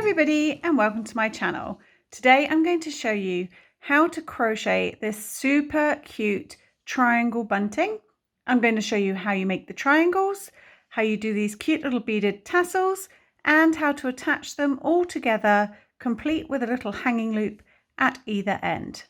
everybody and welcome to my channel. Today I'm going to show you how to crochet this super cute triangle bunting. I'm going to show you how you make the triangles, how you do these cute little beaded tassels, and how to attach them all together, complete with a little hanging loop at either end.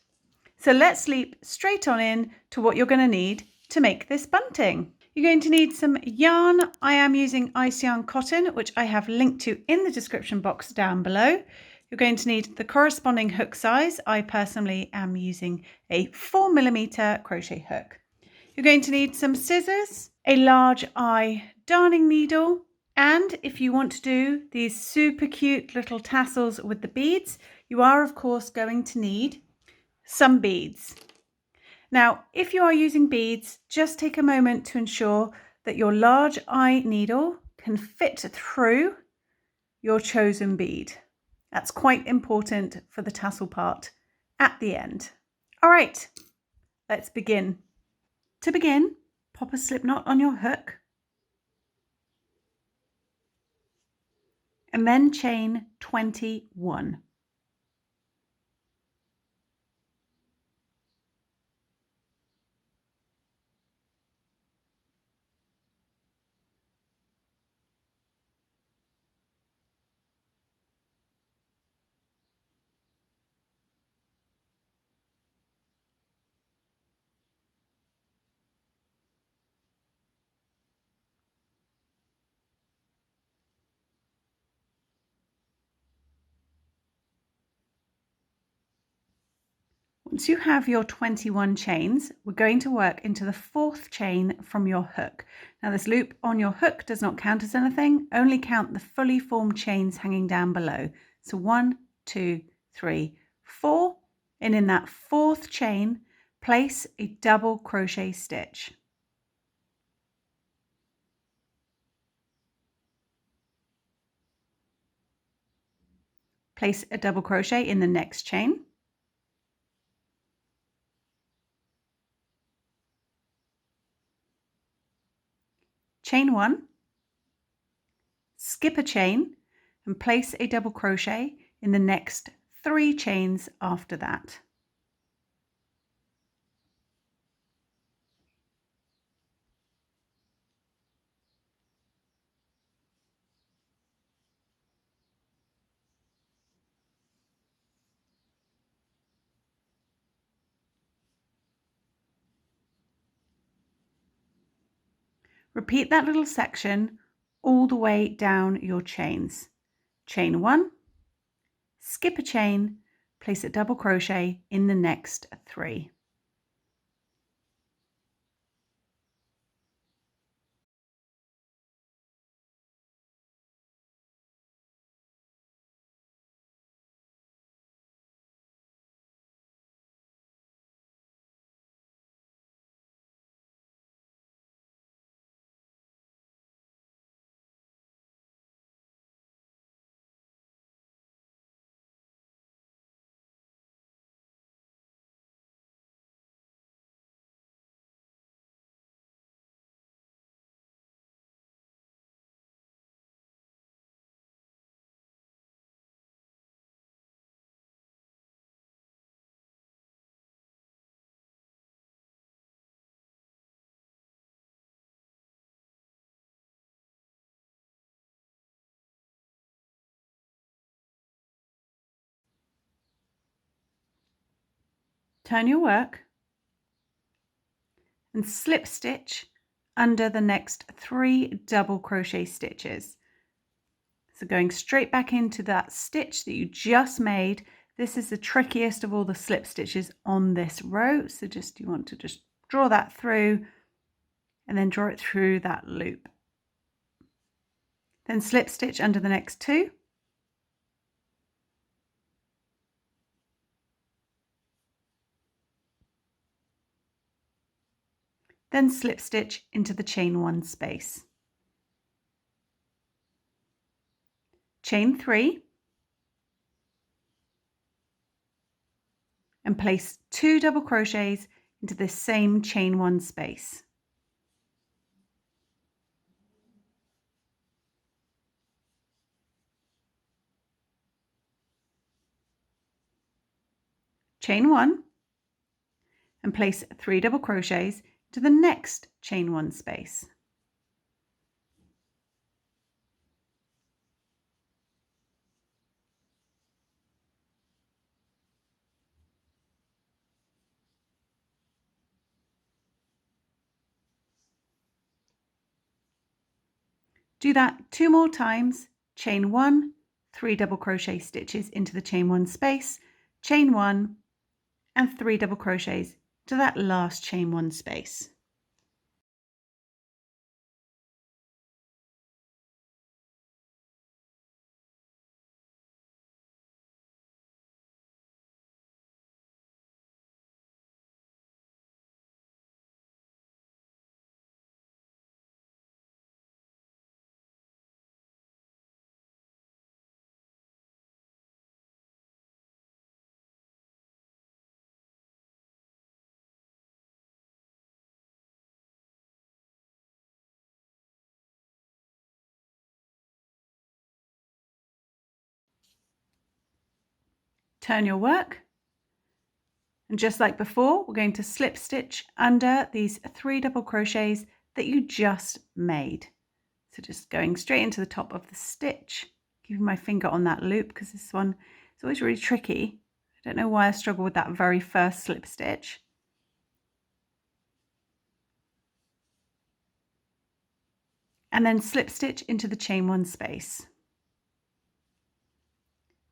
So let's leap straight on in to what you're going to need to make this bunting. You're going to need some yarn. I am using Ice Yarn Cotton, which I have linked to in the description box down below. You're going to need the corresponding hook size. I personally am using a 4mm crochet hook. You're going to need some scissors, a large eye darning needle, and if you want to do these super cute little tassels with the beads, you are of course going to need some beads. Now, if you are using beads, just take a moment to ensure that your large eye needle can fit through your chosen bead. That's quite important for the tassel part at the end. All right, let's begin. To begin, pop a slip knot on your hook and then chain 21. Once you have your 21 chains, we're going to work into the 4th chain from your hook. Now this loop on your hook does not count as anything, only count the fully formed chains hanging down below. So 1, 2, 3, 4, and in that 4th chain, place a double crochet stitch. Place a double crochet in the next chain. Chain 1, skip a chain and place a double crochet in the next 3 chains after that. Repeat that little section all the way down your chains. Chain 1, skip a chain, place a double crochet in the next 3. Turn your work and slip stitch under the next 3 double crochet stitches. So going straight back into that stitch that you just made. This is the trickiest of all the slip stitches on this row. So you want to just draw that through and then draw it through that loop. Then slip stitch under the next 2. Then slip stitch into the chain 1 space. Chain 3 and place 2 double crochets into this same chain 1 space. chain 1 and place 3 double crochets to the next chain 1 space. Do that 2 more times, chain 1, 3 double crochet stitches into the chain 1 space, chain 1 and 3 double crochets to that last chain 1 space. Turn your work, and just like before, we're going to slip stitch under these 3 double crochets that you just made. So just going straight into the top of the stitch, keeping my finger on that loop because this one is always really tricky. I don't know why I struggle with that very first slip stitch. And then slip stitch into the chain 1 space.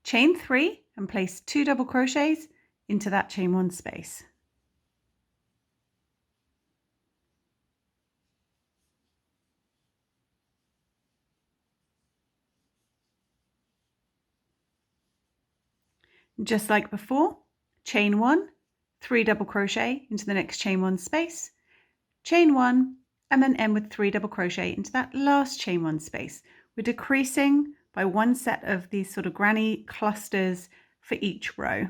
Chain 3 and place 2 double crochets into that chain 1 space. Just like before, chain 1, 3 double crochet into the next chain 1 space, chain 1 and then end with 3 double crochet into that last chain 1 space. We're decreasing by 1 set of these sort of granny clusters for each row.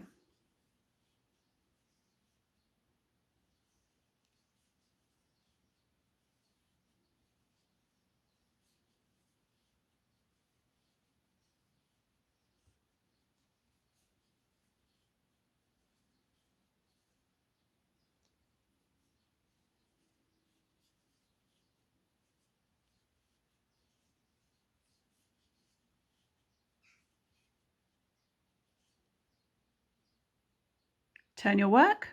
Turn your work,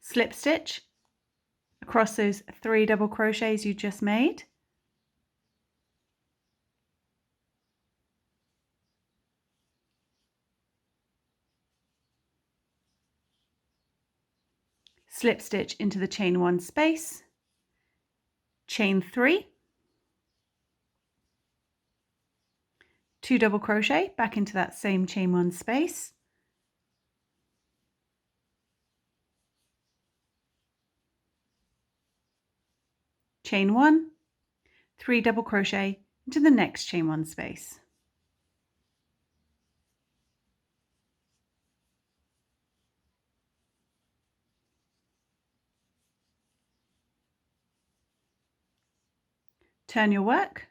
slip stitch across those 3 double crochets you just made. Slip stitch into the chain 1 space, chain 3, 2 double crochet back into that same chain 1 space, chain 1, 3 double crochet into the next chain 1 space. Turn your work,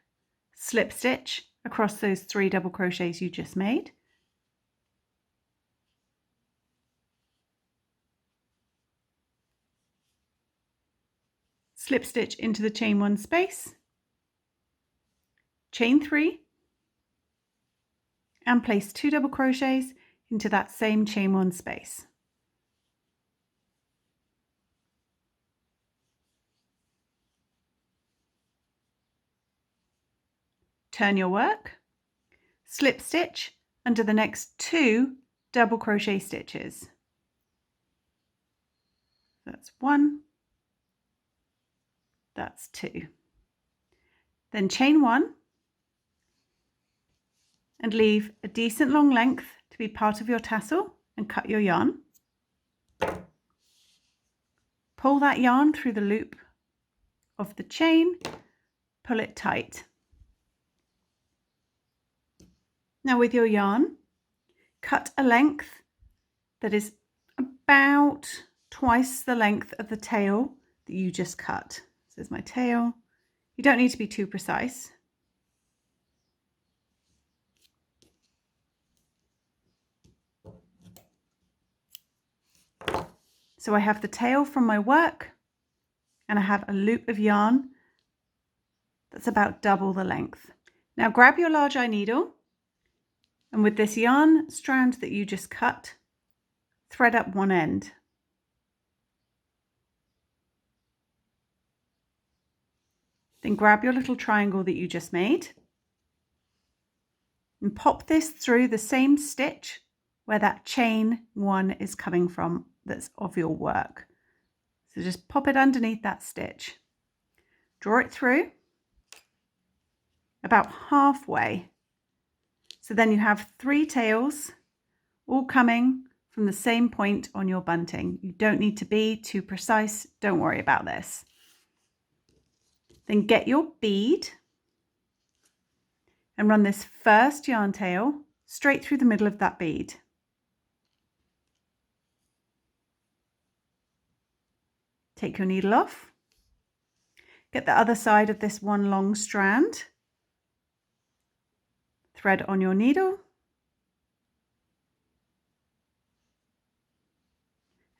slip stitch across those 3 double crochets you just made, slip stitch into the chain 1 space, chain 3 and place 2 double crochets into that same chain 1 space. Turn your work, slip stitch under the next 2 double crochet stitches. That's 1, that's 2. Then chain 1 and leave a decent long length to be part of your tassel and cut your yarn. Pull that yarn through the loop of the chain, pull it tight. Now with your yarn, cut a length that is about twice the length of the tail that you just cut. This is my tail. You don't need to be too precise. So I have the tail from my work and I have a loop of yarn that's about double the length. Now grab your large eye needle and with this yarn strand that you just cut, thread up one end. Then grab your little triangle that you just made and pop this through the same stitch where that chain one is coming from that's of your work. So just pop it underneath that stitch. Draw it through about halfway. So then you have 3 tails all coming from the same point on your bunting. You don't need to be too precise. Don't worry about this. Then get your bead and run this first yarn tail straight through the middle of that bead. Take your needle off. Get the other side of this one long strand. Thread on your needle.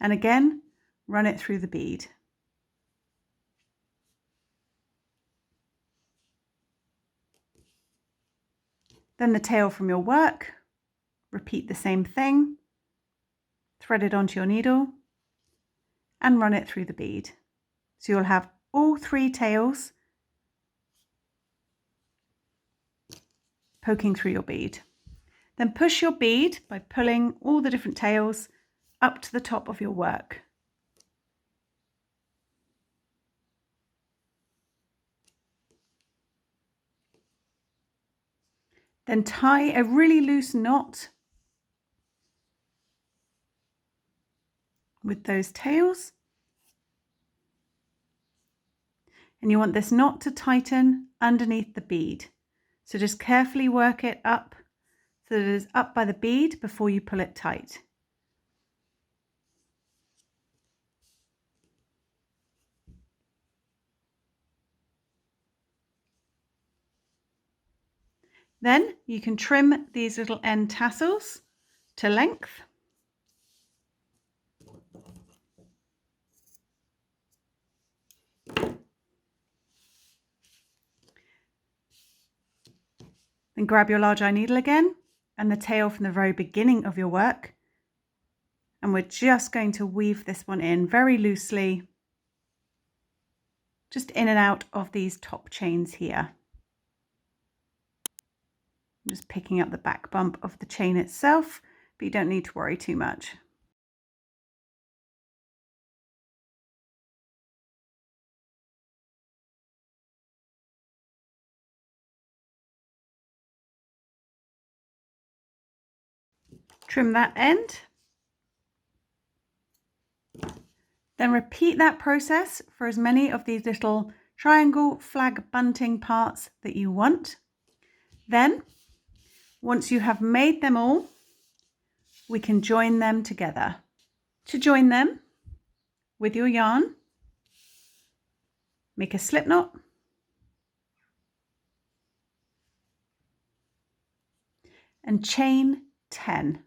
And again, run it through the bead. Then the tail from your work, repeat the same thing, thread it onto your needle and run it through the bead. So you'll have all 3 tails poking through your bead. Then push your bead by pulling all the different tails up to the top of your work. Then tie a really loose knot with those tails. And you want this knot to tighten underneath the bead. So just carefully work it up so that it is up by the bead before you pull it tight. Then you can trim these little end tassels to length. Then grab your large eye needle again and the tail from the very beginning of your work. And we're just going to weave this one in very loosely, just in and out of these top chains here. I'm just picking up the back bump of the chain itself, but you don't need to worry too much. Trim that end. Then repeat that process for as many of these little triangle flag bunting parts that you want. Then, once you have made them all, we can join them together. To join them with your yarn, make a slip knot and chain 10.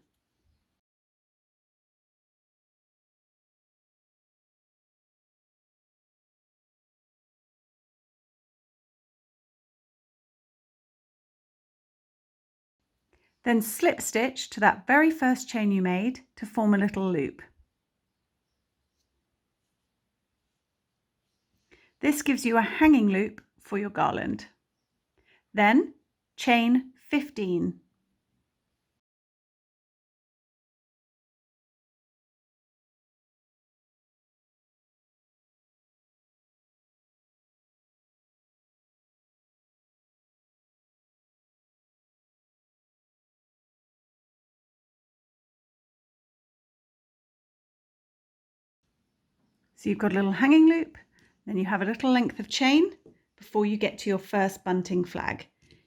Then slip stitch to that very first chain you made to form a little loop. This gives you a hanging loop for your garland. Then chain 15. So you've got a little hanging loop, then you have a little length of chain before you get to your first bunting flag.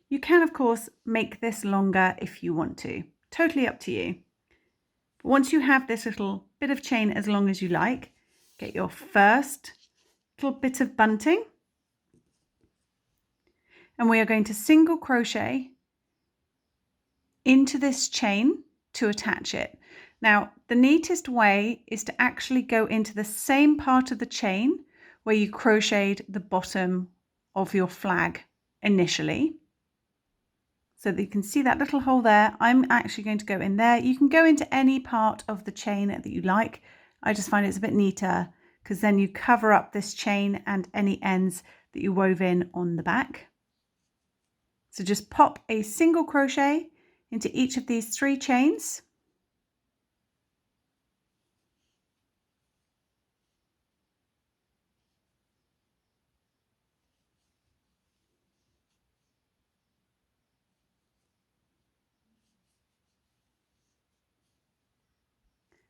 You can, of course, make this longer if you want to. Totally up to you. But once you have this little bit of chain as long as you like, get your first little bit of bunting. And we are going to single crochet into this chain to attach it. Now, the neatest way is to actually go into the same part of the chain where you crocheted the bottom of your flag initially. So that you can see that little hole there. I'm actually going to go in there. You can go into any part of the chain that you like. I just find it's a bit neater because then you cover up this chain and any ends that you wove in on the back. So just pop a single crochet into each of these 3 chains.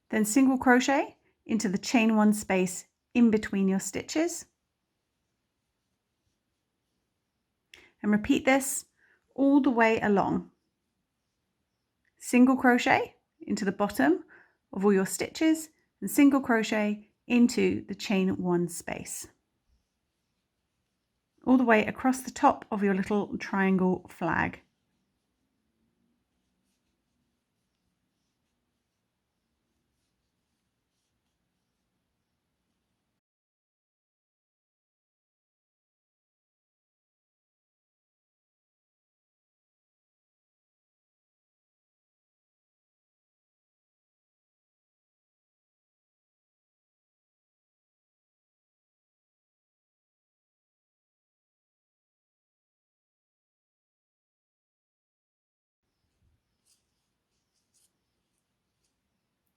Then single crochet into the chain 1 space in between your stitches. And repeat this all the way along. Single crochet into the bottom of all your stitches and single crochet into the chain 1 space. All the way across the top of your little triangle flag.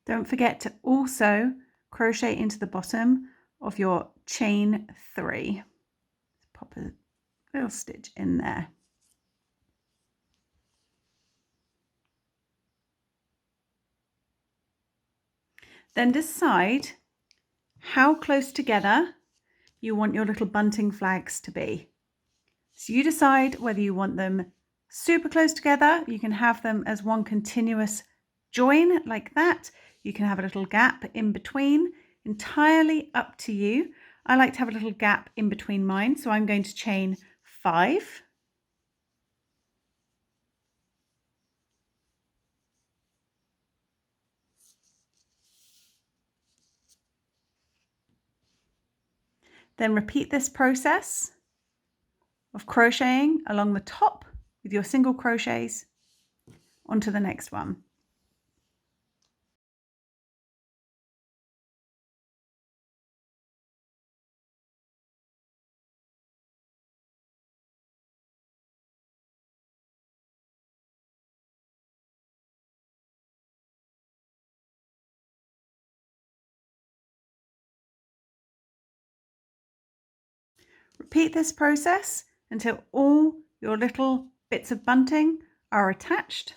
Don't forget to also crochet into the bottom of your chain 3. Pop a little stitch in there. Then decide how close together you want your little bunting flags to be. So you decide whether you want them super close together. You can have them as one continuous join like that. You can have a little gap in between, entirely up to you. I like to have a little gap in between mine, so I'm going to chain 5. Then repeat this process of crocheting along the top with your single crochets onto the next one. Repeat this process until all your little bits of bunting are attached.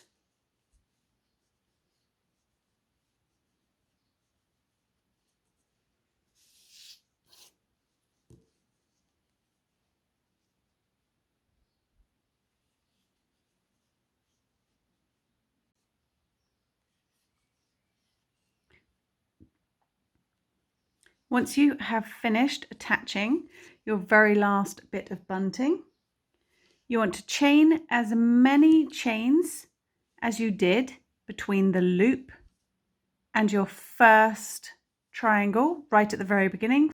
Once you have finished attaching your very last bit of bunting, you want to chain as many chains as you did between the loop and your first triangle right at the very beginning.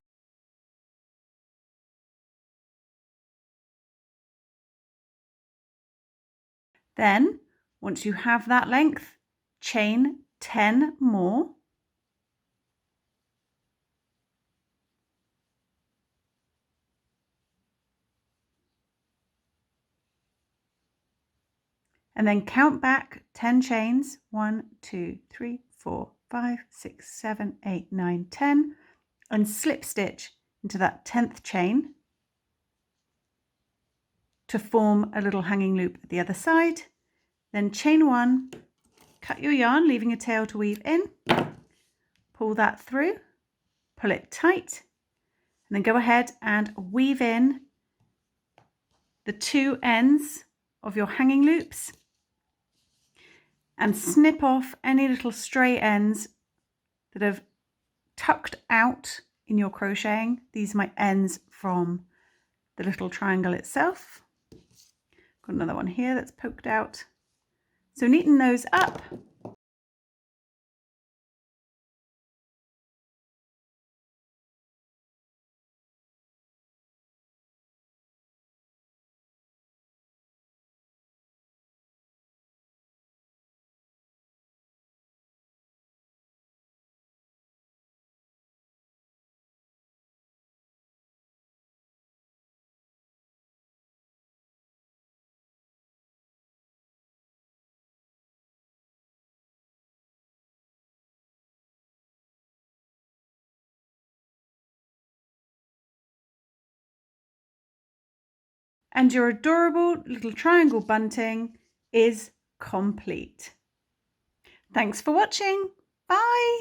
Then, once you have that length, chain 10 more. And then count back 10 chains, 1, 2, 3, 4, 5, 6, 7, 8, 9, 10, and slip stitch into that 10th chain to form a little hanging loop at the other side. Then chain 1, cut your yarn, leaving a tail to weave in, pull that through, pull it tight, and then go ahead and weave in the 2 ends of your hanging loops and snip off any little stray ends that have tucked out in your crocheting. These are my ends from the little triangle itself. Got another one here that's poked out. So neaten those up and your adorable little triangle bunting is complete. Thanks for watching. Bye.